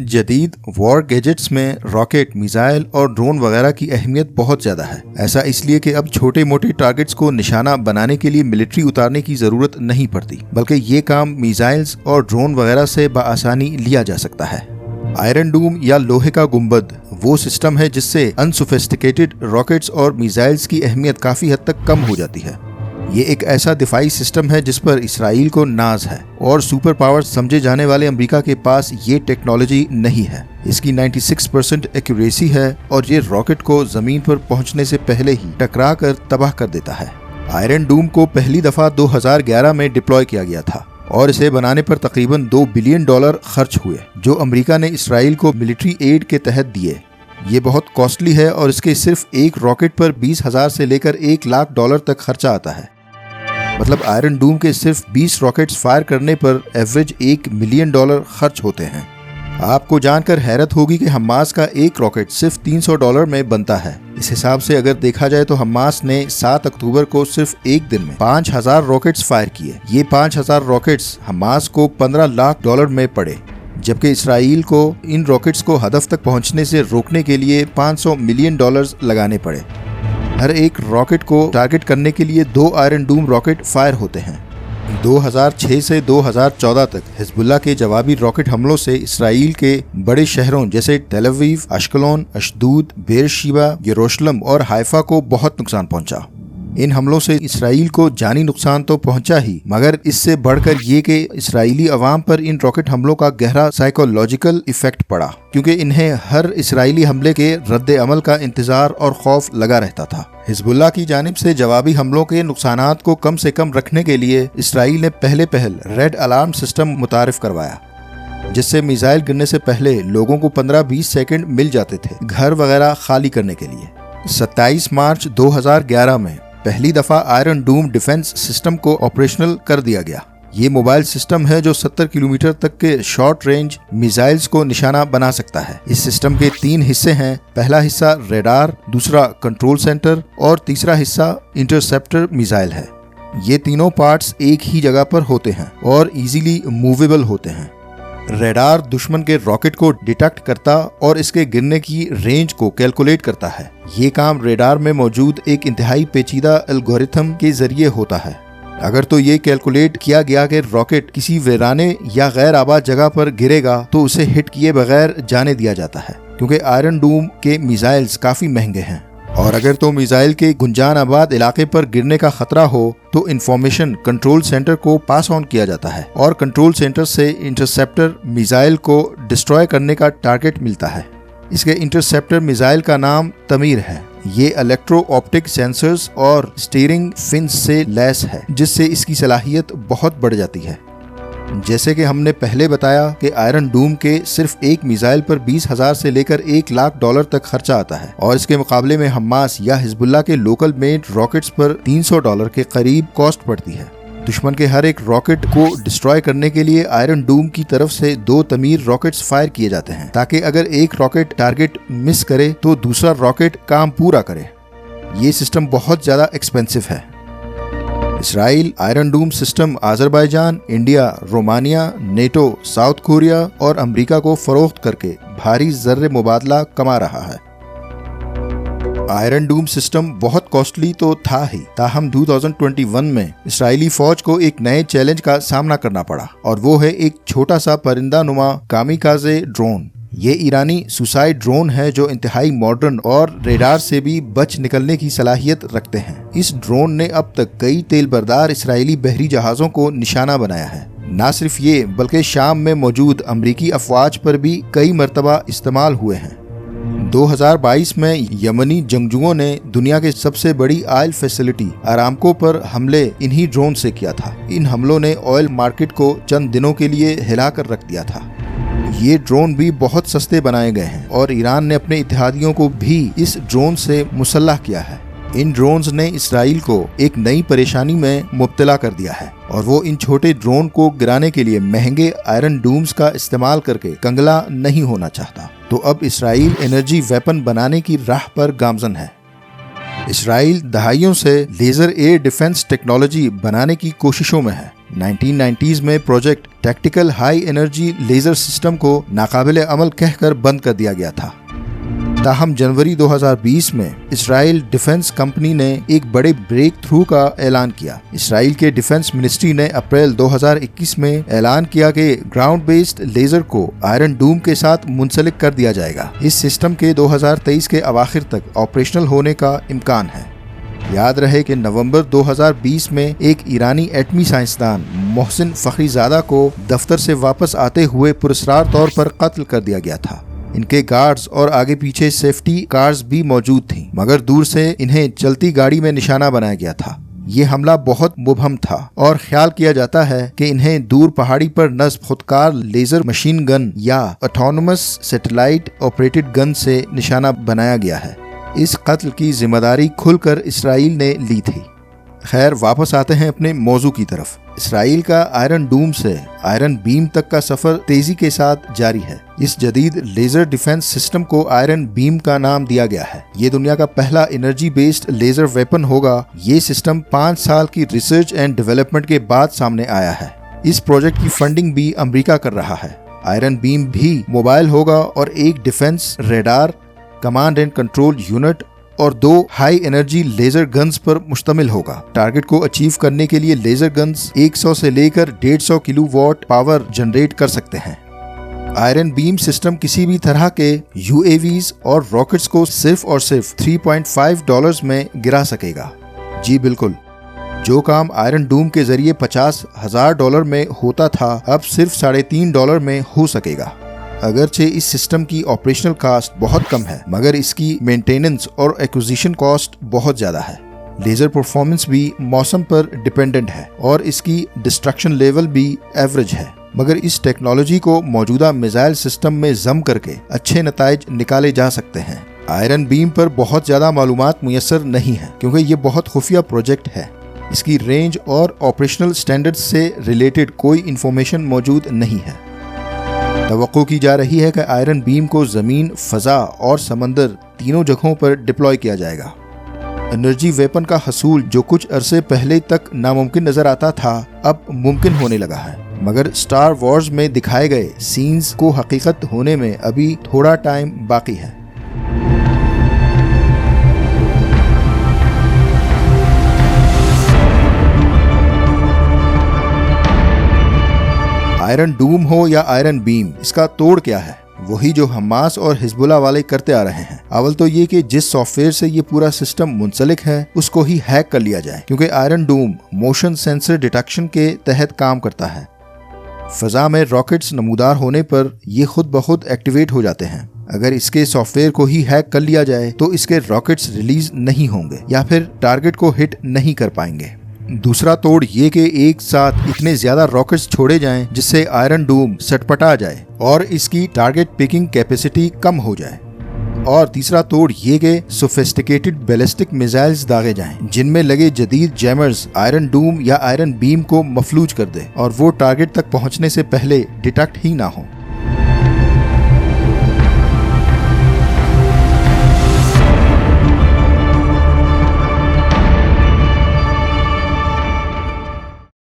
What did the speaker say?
जदीद war gadgets में rocket, missile और ड्रोन वगैरह की अहमियत बहुत ज़्यादा है। ऐसा इसलिए कि अब छोटे मोटे टारगेट्स को निशाना बनाने के लिए मिलिट्री उतारने की ज़रूरत नहीं पड़ती, बल्कि ये काम मिसाइल्स और ड्रोन वगैरह से बआसानी लिया जा सकता है। आयरन डूम या लोहे का गुंबद वो सिस्टम है जिससे अनसोफिस्टिकेटेड रॉकेट्स और मिसाइल्स की अहमियत काफ़ी हद तक कम हो जाती है। ये एक ऐसा दिफाई सिस्टम है जिस पर इसराइल को नाज है और सुपर पावर समझे जाने वाले अमेरिका के पास ये टेक्नोलॉजी नहीं है। इसकी 96% एक्यूरेसी है और ये रॉकेट को जमीन पर पहुंचने से पहले ही टकरा कर तबाह कर देता है। आयरन डूम को पहली दफा 2011 में डिप्लॉय किया गया था और इसे बनाने पर तकरीबन $2 बिलियन खर्च हुए, जो अमेरिका ने इसराइल को मिलिट्री एड के तहत दिए। ये बहुत कॉस्टली है और इसके सिर्फ एक रॉकेट पर 20,000 से लेकर $1 लाख तक खर्चा आता है। मतलब आयरन डूम के सिर्फ 20 रॉकेट्स फायर करने पर एवरेज $1 मिलियन खर्च होते हैं। आपको जानकर हैरत होगी कि हमास का एक रॉकेट सिर्फ $300 में बनता है। इस हिसाब से अगर देखा जाए तो हमास ने 7 अक्टूबर को सिर्फ एक दिन में 5,000 रॉकेट्स फायर किए। ये 5,000 रॉकेट्स हमास को $15 लाख में पड़े, जबकि इसराइल को इन रॉकेट्स को हदफ तक पहुंचने से रोकने के लिए $500 मिलियन लगाने पड़े। हर एक रॉकेट को टारगेट करने के लिए 2 आयरन डूम रॉकेट फायर होते हैं। 2006 से 2014 तक हिजबुल्लाह के जवाबी रॉकेट हमलों से इसराइल के बड़े शहरों जैसे तेल अवीव, अश्कलोन, अशदूद, बेरशिबा, यरूशलेम और हाइफा को बहुत नुकसान पहुंचा। इन हमलों से इसराइल को जानी नुकसान तो पहुंचा ही, मगर इससे बढ़कर ये कि इसराइली अवाम पर इन रॉकेट हमलों का गहरा साइकोलॉजिकल इफेक्ट पड़ा, क्योंकि इन्हें हर इसराइली हमले के रद्द अमल का इंतजार और खौफ लगा रहता था। हिजबुल्लाह की जानिब से जवाबी हमलों के नुकसानात को कम से कम रखने के लिए इसराइल ने पहल रेड अलार्म सिस्टम मुतारिफ करवाया, जिससे मिसाइल गिरने से पहले लोगों को 15-20 सेकंड मिल जाते थे घर वगैरह खाली करने के लिए। 27 मार्च 2011 में पहली दफा आयरन डूम डिफेंस सिस्टम को ऑपरेशनल कर दिया गया। ये मोबाइल सिस्टम है जो 70 किलोमीटर तक के शॉर्ट रेंज मिसाइल्स को निशाना बना सकता है। इस सिस्टम के 3 हिस्से हैं। पहला हिस्सा रेडार, दूसरा कंट्रोल सेंटर और तीसरा हिस्सा इंटरसेप्टर मिसाइल है। ये तीनों पार्ट्स एक ही जगह पर होते हैं और इजीली मूवेबल होते हैं। रेडार दुश्मन के रॉकेट को डिटेक्ट करता और इसके गिरने की रेंज को कैलकुलेट करता है। ये काम रेडार में मौजूद एक इंतहाई पेचीदा एल्गोरिथम के जरिए होता है। अगर तो ये कैलकुलेट किया गया कि रॉकेट किसी वीराने या गैर आबाद जगह पर गिरेगा तो उसे हिट किए बगैर जाने दिया जाता है, क्योंकि आयरन डूम के मिसाइल्स काफी महंगे हैं। और अगर तो मिसाइल के गुंजान आबाद इलाके पर गिरने का खतरा हो तो इंफॉर्मेशन कंट्रोल सेंटर को पास ऑन किया जाता है और कंट्रोल सेंटर से इंटरसेप्टर मिसाइल को डिस्ट्रॉय करने का टारगेट मिलता है। इसके इंटरसेप्टर मिसाइल का नाम तमीर है। ये इलेक्ट्रो ऑप्टिक सेंसर्स और स्टीयरिंग फिन्स से लैस है, जिससे इसकी सलाहियत बहुत बढ़ जाती है। जैसे कि हमने पहले बताया कि आयरन डूम के सिर्फ एक मिसाइल पर 20,000 से लेकर $1 लाख तक खर्चा आता है और इसके मुकाबले में हमास या हिजबुल्लाह के लोकल मेड रॉकेट्स पर $300 के करीब कॉस्ट पड़ती है। दुश्मन के हर एक रॉकेट को डिस्ट्रॉय करने के लिए आयरन डूम की तरफ से 2 तमीर रॉकेट्स फायर किए जाते हैं, ताकि अगर एक रॉकेट टारगेट मिस करे तो दूसरा रॉकेट काम पूरा करे। ये सिस्टम बहुत ज्यादा एक्सपेंसिव है। Israel iron Doom system Azerbaijan, India, Romania, NATO, south Korea और अमेरिका को फरोख्त करके भारी ज़र्रे मुबादला कमा रहा है। आयरन डूम सिस्टम बहुत कॉस्टली तो था ही, ताहम 2021 में इसराइली फौज को एक नए चैलेंज का सामना करना पड़ा और वो है एक छोटा सा परिंदा नुमा कामिकाज़े ड्रोन। ये ईरानी सुसाइड ड्रोन है जो इंतहाई मॉडर्न और रेडार से भी बच निकलने की सलाहियत रखते हैं। इस ड्रोन ने अब तक कई तेल बरदार इसराइली बहरी जहाज़ों को निशाना बनाया है। न सिर्फ ये, बल्कि शाम में मौजूद अमरीकी अफवाज पर भी कई मरतबा इस्तेमाल हुए हैं। 2022 में यमनी जंगजुओं ने दुनिया के सबसे बड़ी ऑयल फैसिलिटी अरामको पर हमले इन्हीं ड्रोन से किया था। इन हमलों ने ऑयल मार्केट को चंद दिनों के लिए हिलाकर रख दिया था। ये ड्रोन भी बहुत सस्ते बनाए गए हैं और ईरान ने अपने इत्तेहादियों को भी इस ड्रोन से मुसल्लह किया है। इन ड्रोन्स ने इसराइल को एक नई परेशानी में मुब्तला कर दिया है और वो इन छोटे ड्रोन को गिराने के लिए महंगे आयरन डूम्स का इस्तेमाल करके कंगला नहीं होना चाहता। तो अब इसराइल एनर्जी वेपन बनाने की राह पर गामजन है। इसराइल दहाइयों से लेजर एयर डिफेंस टेक्नोलॉजी बनाने की कोशिशों में है। 1990s में project tactical high energy laser system को नाकाबिले अमल कहकर बंद कर दिया गया था। ताहम जनवरी 2020 में इसराइल डिफेंस कंपनी ने एक बड़े ब्रेक थ्रू का ऐलान किया। इसराइल के डिफेंस मिनिस्ट्री ने अप्रैल 2021 में ऐलान किया कि ग्राउंड बेस्ड लेजर को आयरन डूम के साथ मुंसलिक कर दिया जाएगा। इस सिस्टम के 2023 के अवाखिर तक ऑपरेशनल होने का इम्कान है। याद रहे कि नवंबर 2020 में एक ईरानी एटमी साइंसदान मोहसिन फखरीजादा को दफ्तर से वापस आते हुए पुरस्कार तौर पर कत्ल कर दिया गया था। इनके गार्ड्स और आगे पीछे सेफ्टी कार्स भी मौजूद थीं, मगर दूर से इन्हें चलती गाड़ी में निशाना बनाया गया था। ये हमला बहुत मुबहम था और ख्याल किया जाता है कि इन्हें दूर पहाड़ी पर नस्ब खुदकार लेजर मशीन गन या ऑटोनोमस सैटेलाइट ऑपरेटेड गन से निशाना बनाया गया है। इस कत्ल की जिम्मेदारी खुलकर इसराइल ने ली थी। खैर, वापस आते हैं अपने मौजू की तरफ। इसराइल का आयरन डूम से आयरन बीम तक का सफर तेजी के साथ जारी है। इस जदीद लेजर डिफेंस सिस्टम को आयरन बीम का नाम दिया गया है। ये दुनिया का पहला एनर्जी बेस्ड लेजर वेपन होगा। ये सिस्टम 5 साल की रिसर्च एंड डेवलपमेंट के बाद सामने आया है। इस प्रोजेक्ट की फंडिंग भी अमेरिका कर रहा है। आयरन बीम भी मोबाइल होगा और एक defence radar, command and control unit और 2 हाई एनर्जी लेजर गन्स पर मुश्तमिल होगा। टारगेट को अचीव करने के लिए लेजर गन्स 100 से लेकर 150 किलोवाट पावर जनरेट कर सकते हैं। आयरन बीम सिस्टम किसी भी तरह के UAVs और रॉकेट्स को सिर्फ और सिर्फ $3.5 में गिरा सकेगा। जी बिल्कुल, जो काम आयरन डूम के जरिए $50,000 में होता था, अब सिर्फ $3.5 में हो सकेगा। अगरचे इस सिस्टम की ऑपरेशनल कॉस्ट बहुत कम है, मगर इसकी मेंटेनेंस और एक्विजिशन कॉस्ट बहुत ज्यादा है। लेजर परफॉर्मेंस भी मौसम पर डिपेंडेंट है और इसकी डिस्ट्रक्शन लेवल भी एवरेज है, मगर इस टेक्नोलॉजी को मौजूदा मिसाइल सिस्टम में जम करके अच्छे नताइज निकाले जा सकते हैं। आयरन बीम पर बहुत ज्यादा मालूमात मुयस्सर नहीं है क्योंकि ये बहुत खुफिया प्रोजेक्ट है। इसकी रेंज और ऑपरेशनल स्टैंडर्ड्स से रिलेटेड कोई इंफॉर्मेशन मौजूद नहीं है। तवक्को की जा रही है कि आयरन बीम को जमीन, फजा और समंदर तीनों जगहों पर डिप्लॉय किया जाएगा। एनर्जी वेपन का हसूल जो कुछ अरसे पहले तक नामुमकिन नजर आता था, अब मुमकिन होने लगा है, मगर स्टार वॉर्स में दिखाए गए सीन्स को हकीकत होने में अभी थोड़ा टाइम बाकी है। आयरन डूम हो या आयरन बीम, इसका तोड़ क्या है? वही जो हमास और हिजबुल्लाह वाले करते आ रहे हैं। अव्वल तो ये कि जिस सॉफ्टवेयर से ये पूरा सिस्टम मुंसलिक है उसको ही हैक कर लिया जाए, क्योंकि iron Doom motion sensor detection के तहत काम करता है। फजा में रॉकेट्स नमूदार होने पर ये खुद ब खुद एक्टिवेट हो जाते हैं। अगर इसके सॉफ्टवेयर को ही हैक कर लिया जाए तो इसके रॉकेट्स रिलीज नहीं होंगे या फिर टारगेट को हिट नहीं कर पाएंगे। दूसरा तोड़ ये कि एक साथ इतने ज्यादा रॉकेट्स छोड़े जाएं जिससे आयरन डूम सटपटा जाए और इसकी टारगेट पिकिंग कैपेसिटी कम हो जाए। और तीसरा तोड़ ये कि सोफिस्टिकेटेड बैलिस्टिक मिसाइल्स दागे जाएं जिनमें लगे जदीद जैमर्स आयरन डूम या आयरन बीम को मफलूज कर दे और वो टारगेट तक पहुंचने से पहले डिटेक्ट ही ना हो।